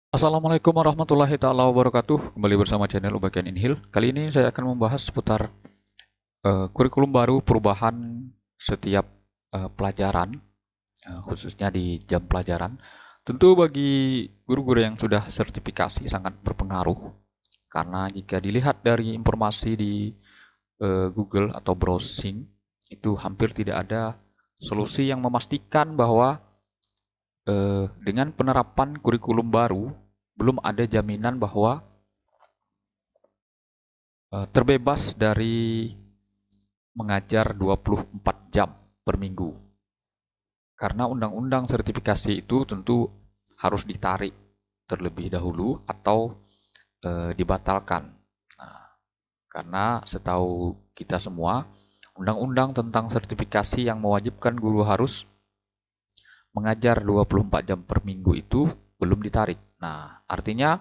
Assalamualaikum warahmatullahi taala wabarakatuh. Kembali bersama channel Ubagian Inhil. Kali ini saya akan membahas seputar kurikulum baru perubahan setiap pelajaran, khususnya di jam pelajaran. Tentu bagi guru-guru yang sudah sertifikasi sangat berpengaruh karena jika dilihat dari informasi di Google atau browsing itu hampir tidak ada solusi yang memastikan bahwa dengan penerapan kurikulum baru belum ada jaminan bahwa terbebas dari mengajar 24 jam per minggu. Karena undang-undang sertifikasi itu tentu harus ditarik terlebih dahulu atau dibatalkan. Nah, karena setahu kita semua, undang-undang tentang sertifikasi yang mewajibkan guru harus mengajar 24 jam per minggu itu belum ditarik. Nah, artinya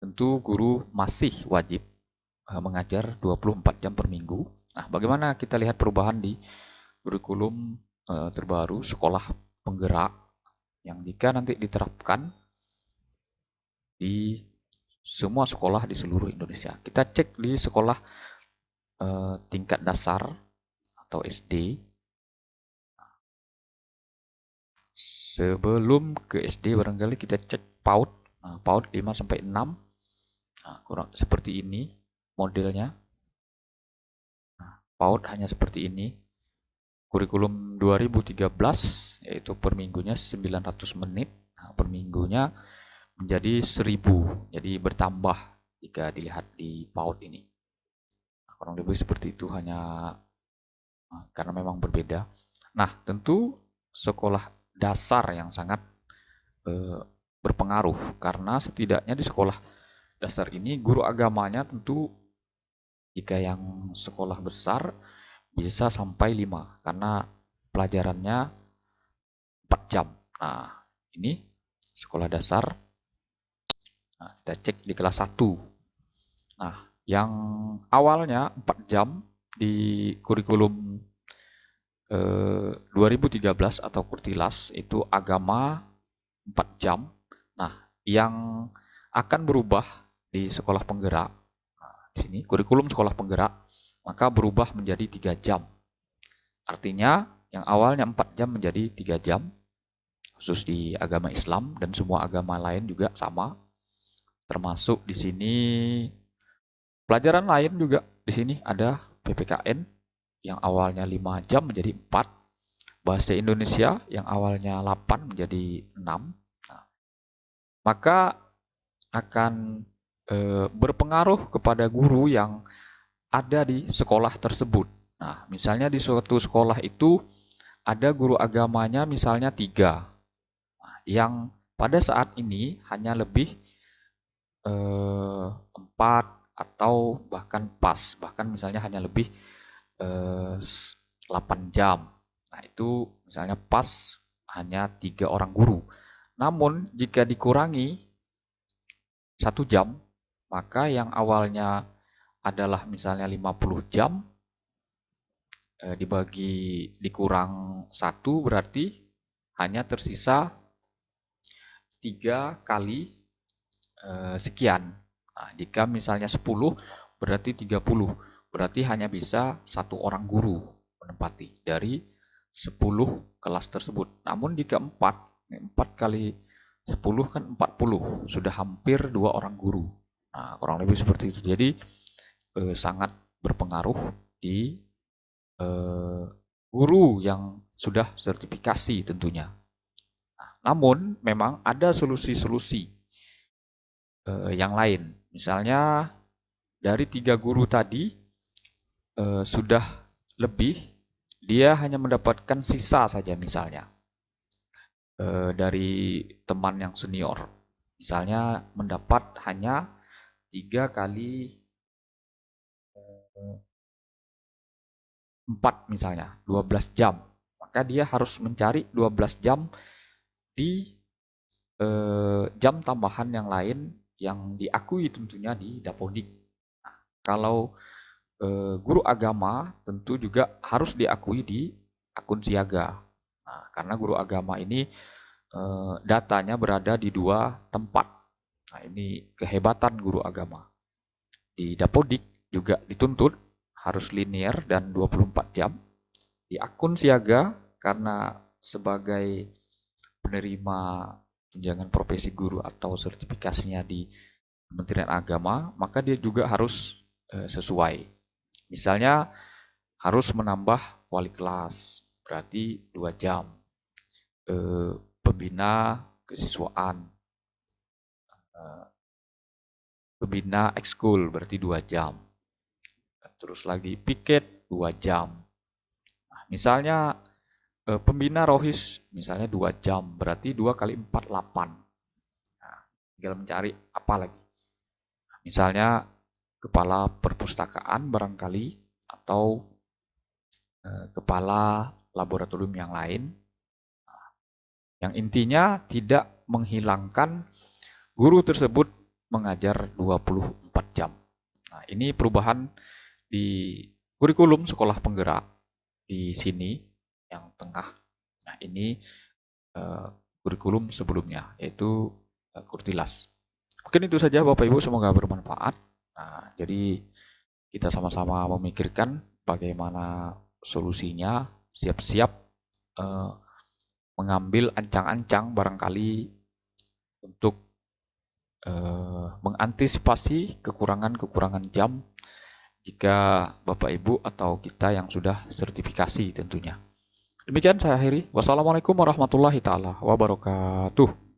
tentu guru masih wajib mengajar 24 jam per minggu. Nah, bagaimana kita lihat perubahan di kurikulum terbaru sekolah penggerak yang jika nanti diterapkan di semua sekolah di seluruh Indonesia. Kita cek di sekolah tingkat dasar atau SD. Sebelum ke SD barangkali kita cek PAUD. Nah, PAUD 5 sampai 6. Nah, kurang seperti ini modelnya. Nah, PAUD hanya seperti ini. Kurikulum 2013 yaitu per minggunya 900 menit. Nah, per minggunya menjadi 1000. Jadi bertambah jika dilihat di PAUD ini. Nah, kurang lebih seperti itu hanya karena memang berbeda. Nah, tentu sekolah dasar yang sangat eh, berpengaruh karena setidaknya di sekolah dasar ini guru agamanya tentu jika yang sekolah besar bisa sampai 5 karena pelajarannya 4 jam. Nah, ini sekolah dasar. Nah, kita cek di kelas 1. Nah, yang awalnya 4 jam di kurikulum 2013 atau Kurtilas itu agama 4 jam. Nah, yang akan berubah di sekolah penggerak, nah, di sini kurikulum sekolah penggerak, maka berubah menjadi 3 jam. Artinya yang awalnya 4 jam menjadi 3 jam, khusus di agama Islam dan semua agama lain juga sama. Termasuk di sini pelajaran lain juga di sini ada PPKN yang awalnya 5 jam menjadi 4, bahasa Indonesia yang awalnya 8 menjadi 6. Nah, maka akan berpengaruh kepada guru yang ada di sekolah tersebut. Nah, misalnya di suatu sekolah itu ada guru agamanya misalnya 3, yang pada saat ini hanya lebih 4 atau bahkan pas, bahkan misalnya hanya lebih 8 jam. Nah, itu misalnya pas hanya 3 orang guru. Namun, jika dikurangi 1 jam, maka yang awalnya adalah misalnya 50 jam, dibagi dikurang 1 berarti hanya tersisa 3 kali sekian. Nah, jika misalnya 10 berarti 30. Berarti hanya bisa 1 orang guru menempati dari 10 kelas tersebut. Namun jika 4 kali 10 kan 40. Sudah hampir 2 orang guru. Nah, kurang lebih seperti itu. Jadi sangat berpengaruh di eh, guru yang sudah sertifikasi tentunya. Nah, namun memang ada solusi-solusi yang lain. Misalnya dari 3 guru tadi sudah lebih, dia hanya mendapatkan sisa saja misalnya dari teman yang senior. Misalnya mendapat hanya 3 kali 4 misalnya, 12 jam. Maka dia harus mencari 12 jam di jam tambahan yang lain yang diakui tentunya di Dapodik. Nah, kalau guru agama tentu juga harus diakui di akun siaga. Nah, karena guru agama ini datanya berada di dua tempat. Nah, ini kehebatan guru agama. Di Dapodik juga dituntut harus linear dan 24 jam. Di akun siaga karena sebagai penerima tunjangan profesi guru atau sertifikasinya di Kementerian Agama, maka dia juga harus sesuai. Misalnya harus menambah wali kelas, berarti 2 jam. Pembina kesiswaan, pembina ekskul berarti 2 jam. Terus lagi piket 2 jam. Nah, misalnya pembina rohis misalnya 2 jam, berarti 2 kali 4, 8. Nah, tinggal mencari apa lagi. Misalnya kepala perpustakaan barangkali atau kepala laboratorium yang lain. Yang intinya tidak menghilangkan guru tersebut mengajar 24 jam. Nah, ini perubahan di kurikulum sekolah penggerak di sini yang tengah. Nah, ini kurikulum sebelumnya yaitu Kurtilas. Mungkin itu saja Bapak Ibu, semoga bermanfaat. Nah, jadi kita sama-sama memikirkan bagaimana solusinya, siap-siap mengambil ancang-ancang barangkali untuk mengantisipasi kekurangan-kekurangan jam jika Bapak Ibu atau kita yang sudah sertifikasi tentunya. Demikian saya akhiri. Wassalamualaikum warahmatullahi taala wabarakatuh.